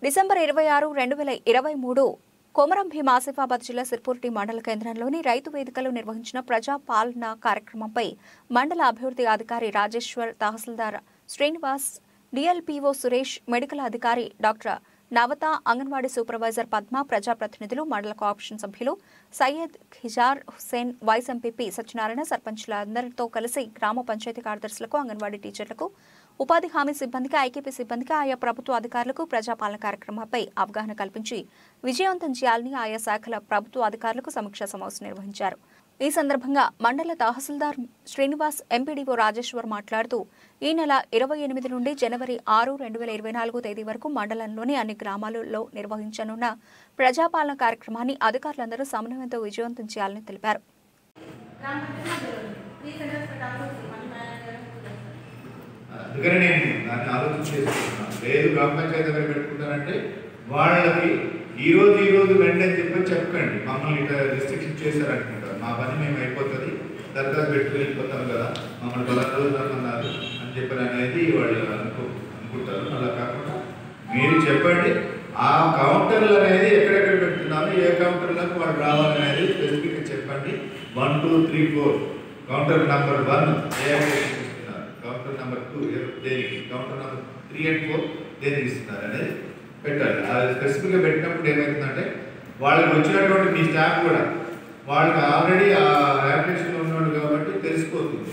December 26, 2023 Komaram Bheem Asifabad జిల్లా సిర్పూర్టి మండల కేంద్రంలోని రైతు వేదికలో నిర్వహించిన ప్రజా పాలన కార్యక్రమంపై మండల అభివృద్ధి అధికారి రాజేశ్వర్, తహసీల్దార్ శ్రీనివాస్, డిఎల్పీఓ సురేష్, మెడికల్ అధికారి డాక్టర్ నవత, అంగన్వాడీ సూపర్వైజర్ పద్మ, ప్రజాప్రతినిధులు, మండల కోఆప్షన్ సభ్యులు సయ్యద్ ఖిజార్ హుస్సేన్, వైస్ ఎంపీపీ సత్యనారాయణ, సర్పంచ్లందరితో కలిసి గ్రామ పంచాయతీ కార్యదర్శులకు, అంగన్వాడీ టీచర్లకు, ఉపాధి హామీ సిబ్బందికి, ఐకేపీ సిబ్బందికి, ఆయా ప్రభుత్వ అధికారులకు ప్రజాపాలన కార్యక్రమంపై అవగాహన కల్పించి విజయవంతం చేయాలని ఆయా శాఖల ప్రభుత్వ అధికారులకు సమీక్షా సమావేశం నిర్వహించారు. ఈ సందర్భంగా మండల తహసీల్దార్ శ్రీనివాస్, ఎంపీడీఓ రాజేశ్వర్ మాట్లాడుతూ ఈ నెల 28 నుండి జనవరి 6, 2024 తేదీ వరకు మండలంలోని అన్ని గ్రామాలలో నిర్వహించనున్న ప్రజాపాలన కార్యక్రమాన్ని అధికారులందరూ సమన్వయంతో విజయవంతం చేయాలని తెలిపారు. అందుకని నేను దాన్ని ఆలోచించేస్తున్నాను. లేదు గ్రామ పంచాయతీ దగ్గర పెట్టుకుంటానంటే వాళ్ళకి ఈ రోజు వెంటనే చెప్పండి, మమ్మల్ని ఇట్లా రిస్ట్రిక్షన్ చేశారనుకుంటారు, మా పని మేము అయిపోతుంది, దరఖాస్తు పెట్టుకుని వెళ్ళిపోతాం కదా, మమ్మల్ని 10 రోజులు అన్నారు అని చెప్పని అనేది వాళ్ళు అనుకుంటారు. అలా కాకుండా మీరు చెప్పండి, ఆ కౌంటర్లు అనేది ఎక్కడెక్కడ పెడుతున్నాము, ఏ కౌంటర్లకు వాళ్ళు రావాలనేది స్పెసిఫిక్గా చెప్పండి. 1, 2, 3, 4 కౌంటర్ నెంబర్ 1 కౌంటర్ నెంబర్ 2 దేనికి, కౌంటర్ నెంబర్ 3 and 4 దేనికి ఇస్తున్నారు అనేది పెట్టాలి. అది స్పెసిఫిక్గా పెట్టినప్పుడు ఏమవుతుందంటే వాళ్ళకి వచ్చినటువంటి మీ స్టాఫ్ కూడా వాళ్ళకి ఆల్రెడీ ఆ యాప్లికేషన్లో ఉన్నాడు కాబట్టి తెలిసిపోతుంది.